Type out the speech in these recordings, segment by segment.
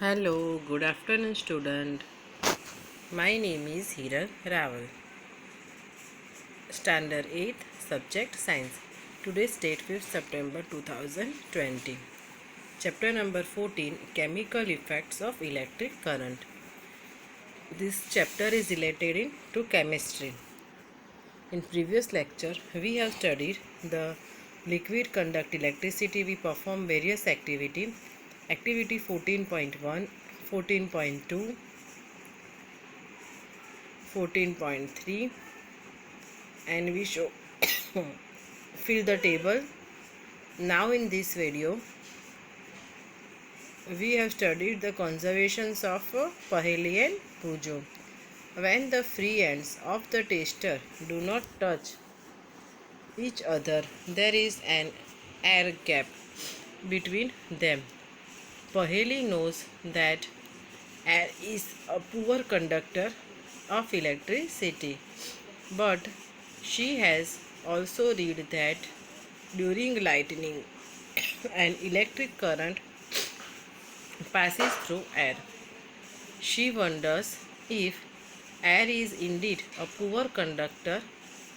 Hello, good afternoon, student. My name is Hiran Raval, Standard 8th, Subject Science. Today's date 5th September 2020. Chapter number 14, Chemical Effects of Electric Current. This chapter is related to chemistry. In previous lecture, we have studied the liquid conduct electricity. We perform various activity. Activity 14.1, 14.2, 14.3, and we show fill the table. Now in this video we have studied the conservations of Paheli and Pujo. When the free ends of the tester do not touch each other, there is an air gap between them. Paheli knows that air is a poor conductor of electricity, but she has also read that during lightning an electric current passes through air. She wonders if air is indeed a poor conductor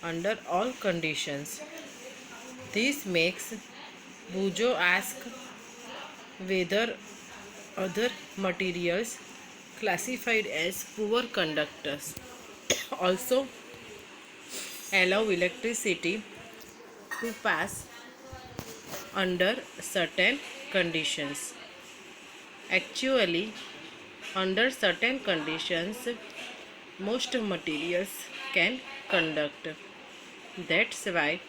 under all conditions. This makes Bujo ask whether other materials classified as poor conductors also allow electricity to pass under certain conditions. Actually, under certain conditions, most materials can conduct. That's why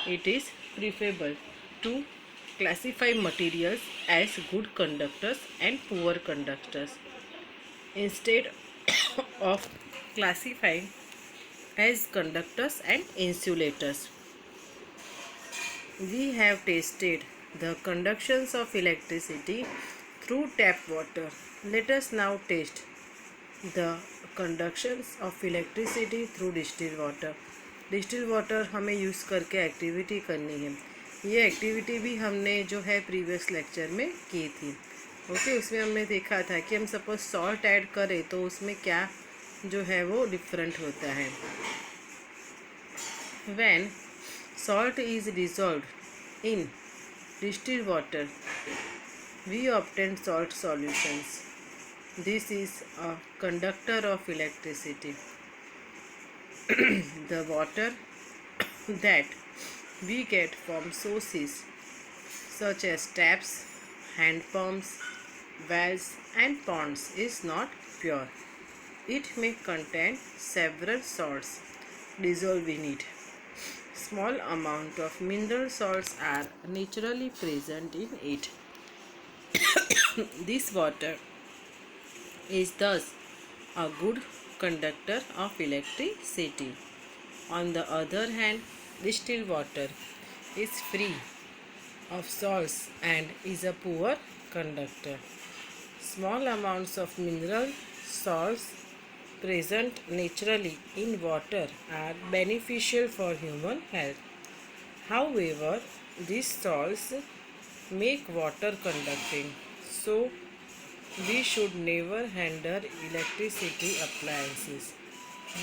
it is preferable to classify materials as good conductors and poor conductors instead of classifying as conductors and insulators. We have tested the conductions of electricity through tap water. Let us now test the conductions of electricity through distilled water. Distil water हमें use करके activity करनी है. ये activity भी हमने जो है previous lecture में की थी. ओके, उसमें हमने देखा था कि हम सपोज सॉल्ट ऐड करें तो उसमें क्या जो है वो डिफरेंट होता है. When salt is dissolved in distilled water, we obtain salt solutions. This is a conductor of electricity. The water that we get from sources such as taps, hand pumps, wells and ponds is not pure. It may contain several salts dissolved in it. Small amount of mineral salts are naturally present in it. This water is thus a good conductor of electricity. On the other hand, distilled water is free of salts and is a poor conductor. Small amounts of mineral salts present naturally in water are beneficial for human health. However, these salts make water conducting, so we should never handle electricity appliances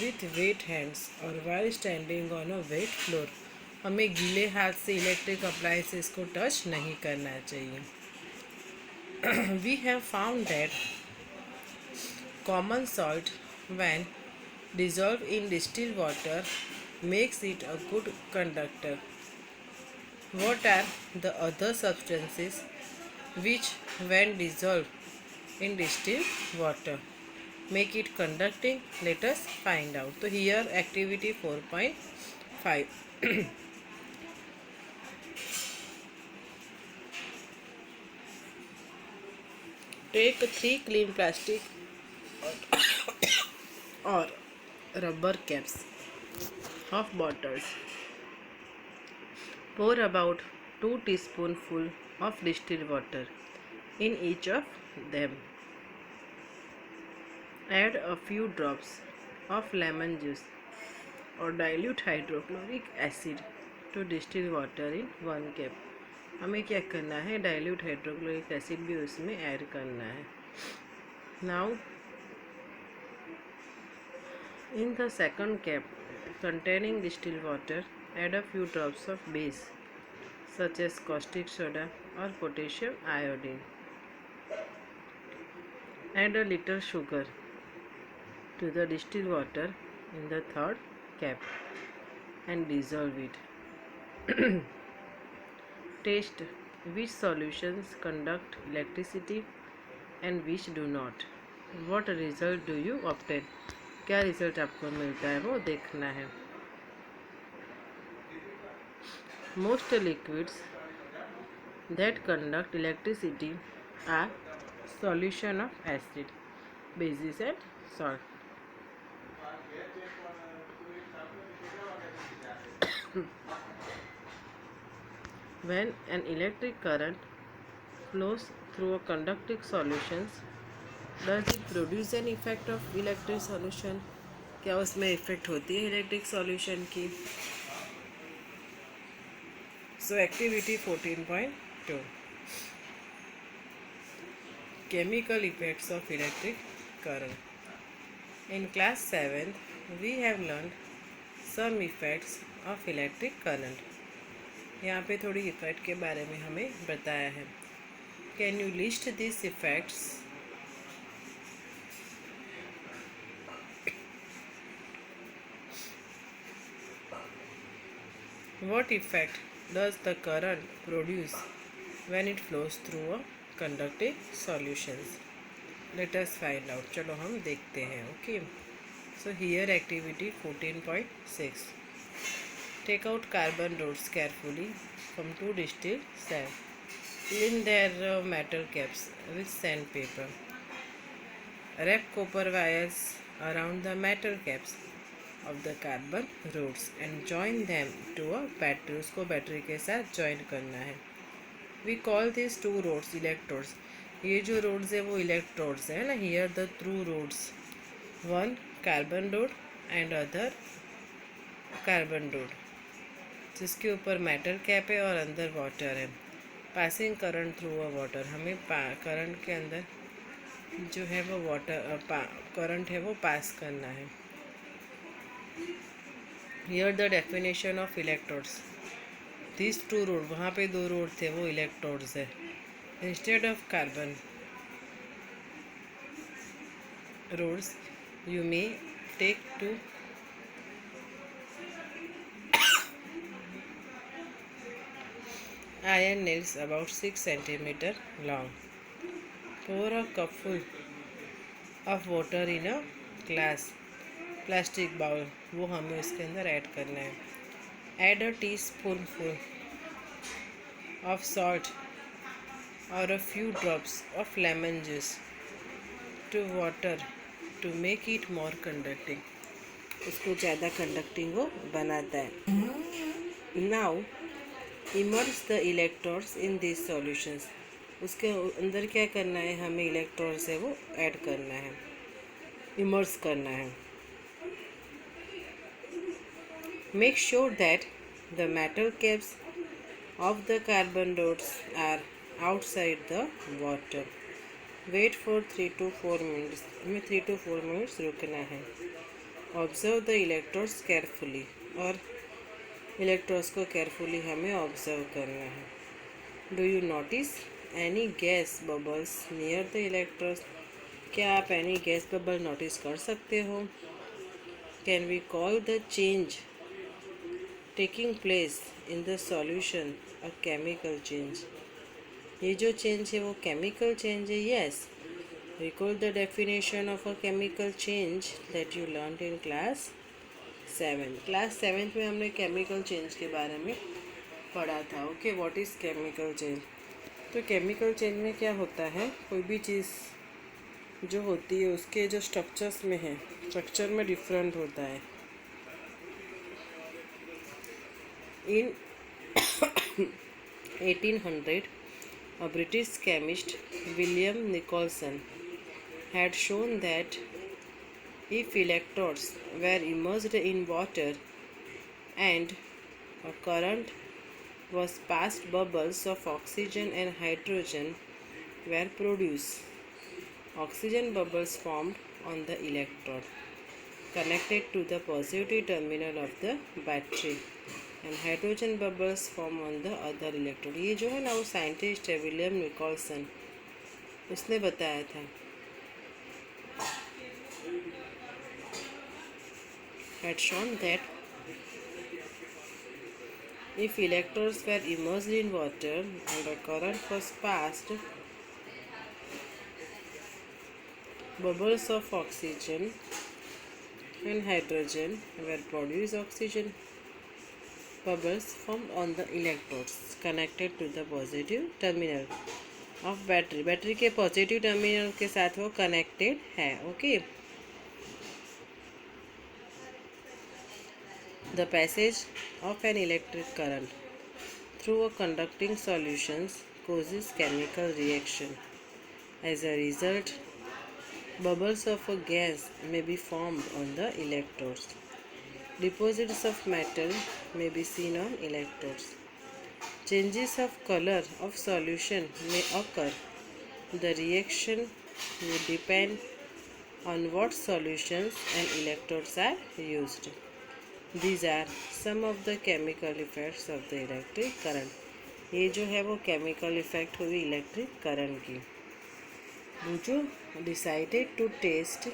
with wet hands or while standing on a wet floor. हमें गीले हाथ से electric appliances को touch नहीं करना चाहिए. We have found that common salt, when dissolved in distilled water, makes it a good conductor. What are the other substances which, when dissolved in distilled water, make it conducting? Let us find out. So here activity 4.5. Take 3 clean plastic or rubber caps of bottles. Pour about 2 teaspoonfuls of distilled water in each of them. Add a few drops of lemon juice or dilute hydrochloric acid to distilled water in 1 cup. हमें क्या करना है, dilute hydrochloric acid भी उसमें add करना है. Now in the second cap containing distilled water, add a few drops of base such as caustic soda or potassium iodine. Add a little sugar to the distilled water in the third cap and dissolve it. Test which solutions conduct electricity and which do not. What result do you obtain? क्या result आपको मिलता है वो देखना है. Most liquids that conduct electricity are solution of acid, bases and salt. When an electric current flows through a conducting solutions, does it produce an effect of electric solution? क्या उसमें effect होती है इलेक्ट्रिक सॉल्यूशन की? So activity 14.2, chemical effects of electric current. In class 7th, we have learned some effects of electric current. यहाँ पे थोड़ी effect के बारे में हमें बताया है. Can you list this effects? What effect does the current produce when it flows through a conducting solutions? Let us find out. चलो हम देखते हैं. Okay. So here activity 14.6. Take out carbon rods carefully from two distilled sand. Clean their metal caps with sandpaper. Wrap copper wires around the metal caps of the carbon rods and join them to a battery. उसको battery के साथ join करना है. We call these two rods electrodes. ये जो rods है वो electrodes है ना. Here the two rods, one carbon rod and other carbon rod, जिसके ऊपर मेटल कैप है और अंदर वाटर है. Passing current through a water. हमें करंट के अंदर जो है वो वाटर करंट है वो पास करना है. Here the definition of electrodes. These two rods, वहाँ पे दो रोड थे वो इलेक्ट्रोड्स है. Instead of carbon rods, you may take two iron nails about 6 centimeter long. Pour a cupful of water in a glass plastic bowl, वो हमें उसके अंदर ऐड करना है. Add a teaspoonful of salt or a few drops of lemon juice to water to make it more conducting. उसको ज़्यादा conducting वो बनाता है. Now immerse the electrodes in these solutions. उसके अंदर क्या करना है, हमें इलेक्ट्रोड्स है वो ऐड करना है, इमर्स करना है. Make sure that the metal caps of the carbon rods are outside the water. Wait for 3 to 4 minutes. हमें 3 to 4 minutes रुकना है. Observe the electrodes carefully. और इलेक्ट्रोड्स को केयरफुली हमें ऑब्जर्व करना है. Do you notice any gas bubbles near the electrodes? क्या आप any gas bubble नोटिस कर सकते हो? Can we call the change taking place in the solution a chemical change? ये जो चेंज है वो केमिकल चेंज है. Yes. Recall the definition of a chemical change that you learned in class 7. Class 7 में हमने केमिकल चेंज के बारे में पढ़ा था. Okay, what is chemical change? तो केमिकल चेंज में क्या होता है, कोई भी चीज़ जो होती है उसके जो स्ट्रक्चर्स में है, स्ट्रक्चर में डिफरेंट होता है. In 1800, a British chemist, William Nicholson, had shown that if electrodes were immersed in water and a current was passed, bubbles of oxygen and hydrogen were produced. Oxygen bubbles formed on the electrode connected to the positive terminal of the battery and hydrogen bubbles form on the other electrode. ये जो है ना वो scientist है William Nicolson, उसने बताया था. Had shown that if electrodes were immersed in water and a current was passed, bubbles of oxygen and hydrogen were produced. Oxygen bubbles formed on the electrodes connected to the positive terminal of battery. Battery के positive terminal के साथ वो connected है. Okay. The passage of an electric current through a conducting solution causes chemical reaction. As a result, bubbles of a gas may be formed on the electrodes. Deposits of metal may be seen on electrodes. Changes of color of solution may occur. The reaction would depend on what solutions and electrodes are used. These are some of the chemical effects of the electric current. ये जो है वो chemical effect हुई electric current की. Bujo decided to test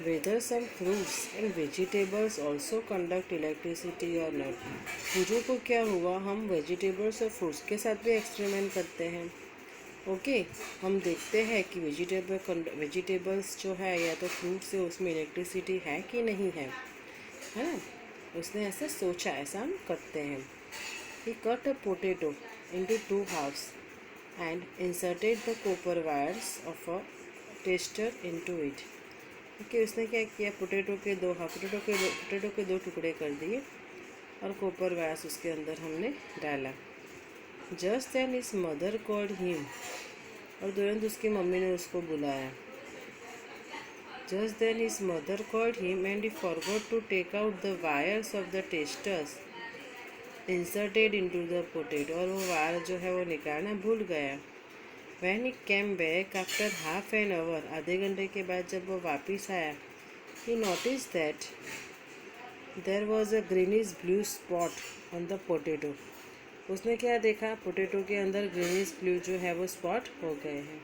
whether some fruits and vegetables also conduct electricity or not. बुजो को क्या हुआ, हम वेजिटेबल्स और फ्रूट्स के साथ भी एक्सपेरिमेंट करते हैं. ओके. हम देखते हैं कि वेजिटेबल्स जो है या तो फ्रूट्स है उसमें इलेक्ट्रिसिटी है कि नहीं है ना. उसने ऐसा सोचा, ऐसा हम करते हैं. He cut a potato into two halves and inserted the copper wires of a tester into it. Okay. उसने क्या किया, पोटैटो के दो टुकड़े कर दिए और कॉपर वायर्स उसके अंदर हमने डाला. Just then his mother called him, और तुरंत उसकी मम्मी ने उसको बुलाया. Just then his mother called him and he forgot to take out the wires of the testers inserted into the potato, और वो वायर जो है वो निकालना भूल गया. When he came back after half an hour, आधे घंटे के बाद जब वो वापस आया, he noticed that there was a greenish blue spot on the potato. उसने क्या देखा, पोटैटो के अंदर greenish blue जो है वो स्पॉट हो गए हैं.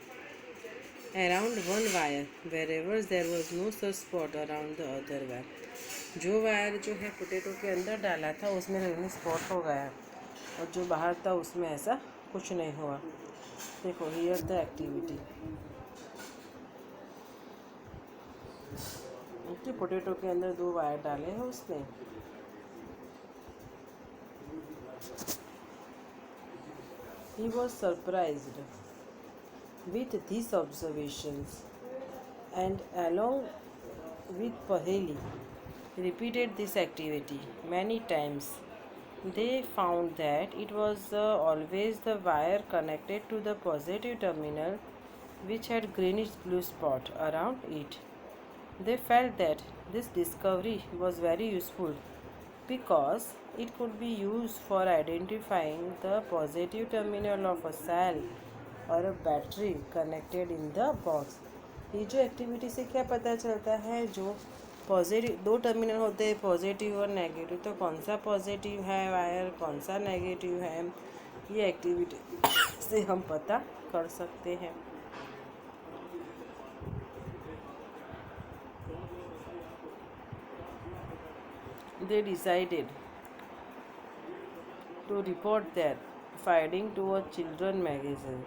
Around one wire, wherever there was no such spot around the other wire. जो वायर जो है पोटैटो के अंदर डाला था उसमें ग्रीनिश स्पॉट हो गया, और जो बाहर था उसमें ऐसा कुछ नहीं हुआ. देखो, here the activity. Okay. Potato के अंदर दो वायर डाले हैं उसने. He was surprised with these observations and along with Paheli repeated this activity many times. They found that it was always the wire connected to the positive terminal which had greenish blue spot around it. They felt that this discovery was very useful because it could be used for identifying the positive terminal of a cell or a battery connected in the box. ये जो activity से क्या पता चलता है, जो positive दो terminal होते हैं पॉजिटिव और नेगेटिव, तो कौन सा पॉजिटिव है वायर, कौन सा नेगेटिव है, ये एक्टिविटी से हम पता कर सकते हैं. They decided to report their finding to a children magazine.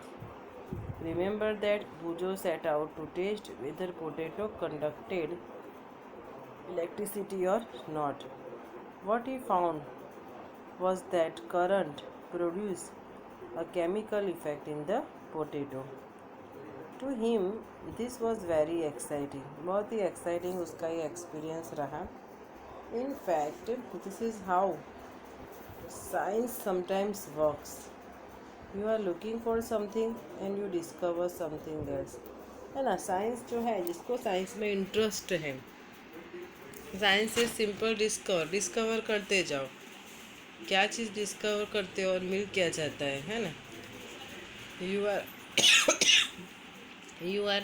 Remember that Bujo set out to test whether potato conducted electricity or not. What he found was that current produced a chemical effect in the potato. To him this was very exciting. बहुत ही exciting उसका ये experience रहा. In fact, this is how science sometimes works. You are looking for something and you discover something else. है ना. Science जो है, जिसको science में इंटरेस्ट है, साइंस से सिंपल डिस्कवर करते जाओ. क्या चीज़ डिस्कवर करते हो और मिल क्या जाता है ना। You are you are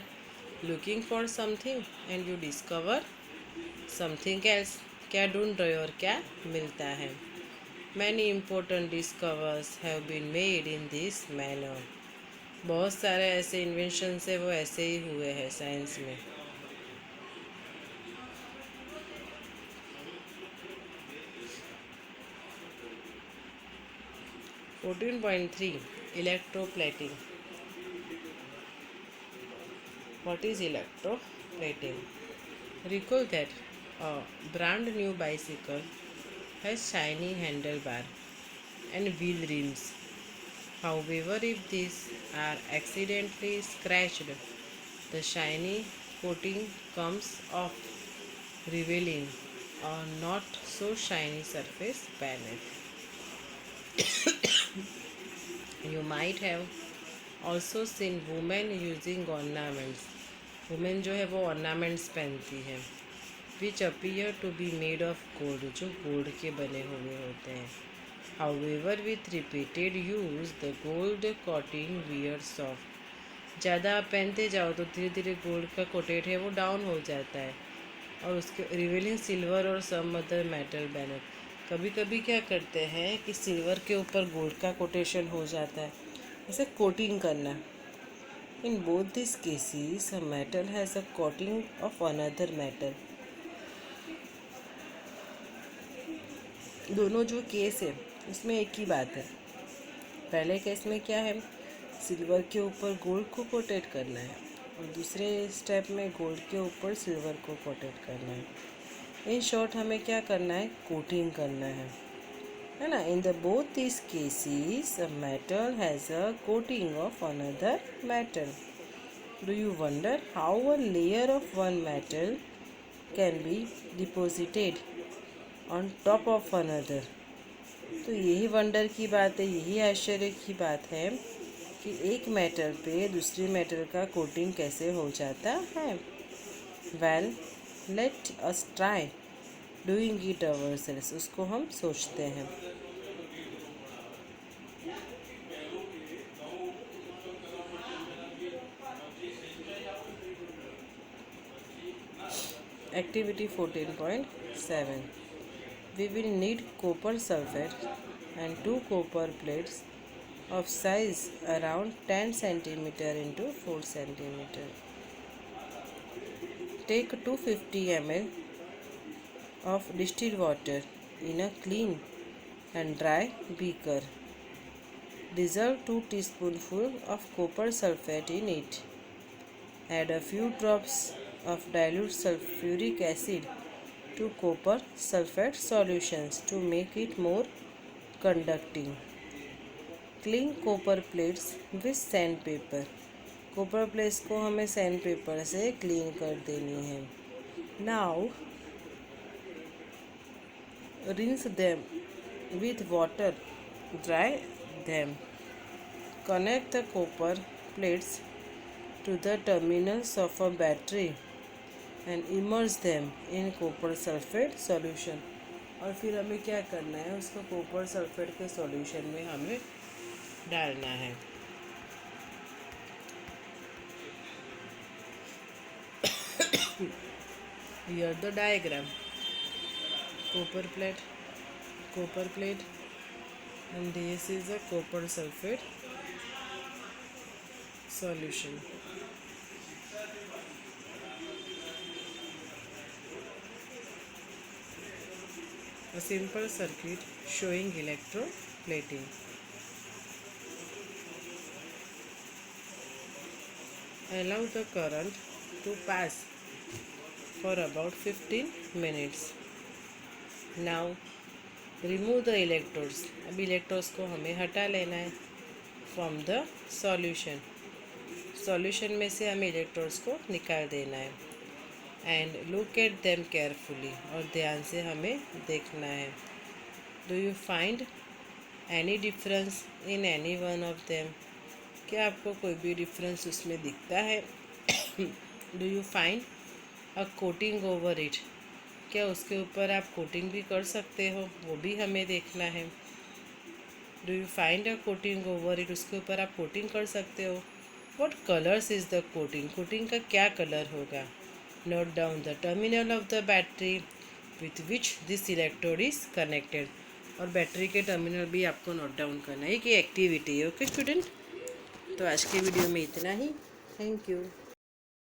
looking for something and you discover something else. क्या ढूंढ रहे हो और क्या मिलता है। Many important discovers have been made in this manner. बहुत सारे ऐसे इन्वेंशंस है वो ऐसे ही हुए हैं साइंस में। 14.3 Electroplating. What is electroplating? Recall that a brand new bicycle has shiny handlebar and wheel rims. However, if these are accidentally scratched, the shiny coating comes off, revealing a not so shiny surface beneath. You might have also seen women using ornaments. Women जो है वो ornaments पहनती है which appear to be made of gold, जो gold के बने हुए होते हैं। However with repeated use the gold coating wears off. ज़्यादा आप पहनते जाओ तो धीरे धीरे गोल्ड का कोटेड है वो डाउन हो जाता है और उसके रिवीलिंग सिल्वर और सम अदर मेटल बैनर। कभी कभी क्या करते हैं कि सिल्वर के ऊपर गोल्ड का कोटेशन हो जाता है, ऐसे कोटिंग करना। In both these cases, a metal has a coating of another metal. दोनों जो केस है उसमें एक ही बात है। पहले केस में क्या है, सिल्वर के ऊपर गोल्ड को कोटेट करना है और दूसरे स्टेप में गोल्ड के ऊपर सिल्वर को कोटेट करना है। इन शॉर्ट हमें क्या करना है, कोटिंग करना है ना। In the both this cases a metal has a coating of another metal. Do you wonder how a layer of one metal can be deposited on top of another? तो यही wonder की बात है, यही आश्चर्य की बात है कि एक मेटल पे दूसरी मेटल का कोटिंग कैसे हो जाता है। Well, let us try doing it ourselves. उसको हम सोचते हैं। Activity 14.7. We will need copper sulfate and 2 copper plates of size around 10 cm into 4 cm. Take 250 ml of distilled water in a clean and dry beaker. Dissolve 2 teaspoonfuls of copper sulfate in it. Add a few drops of dilute sulfuric acid to copper sulfate solutions to make it more conducting. Clean copper plates with sandpaper. Copper plates को हमें sandpaper से clean कर देनी है। Now rinse them with water, dry them. Connect the copper plates to the terminals of a battery and immerse them in copper sulfate solution. और फिर हमें क्या करना है, उसको कॉपर सल्फेट के सॉल्यूशन में हमें डालना है। Here the diagram. Copper plate, and this is a copper sulfate solution. A simple circuit showing electroplating. Allow the current to pass for about 15 minutes. Now remove the electrodes. अब electrodes को हमें हटा लेना है फ्रॉम द सॉल्यूशन। सॉल्यूशन में से हमें electrodes को निकाल देना है। And look at them carefully, और ध्यान से हमें देखना है। Do you find any difference in any one of them? क्या आपको कोई भी डिफरेंस उसमें दिखता है? Do you find a coating over it? क्या उसके ऊपर आप कोटिंग भी कर सकते हो? वो भी हमें देखना है। Do you find a coating over it, उसके ऊपर आप कोटिंग कर सकते हो. What colours is the coating, coating का क्या कलर होगा. Note down the terminal of the battery with which this electrode is connected. और बैटरी के टर्मिनल भी आपको नोट डाउन करना है कि एक्टिविटी है. ओके स्टूडेंट, तो आज के वीडियो में इतना ही. Thank you.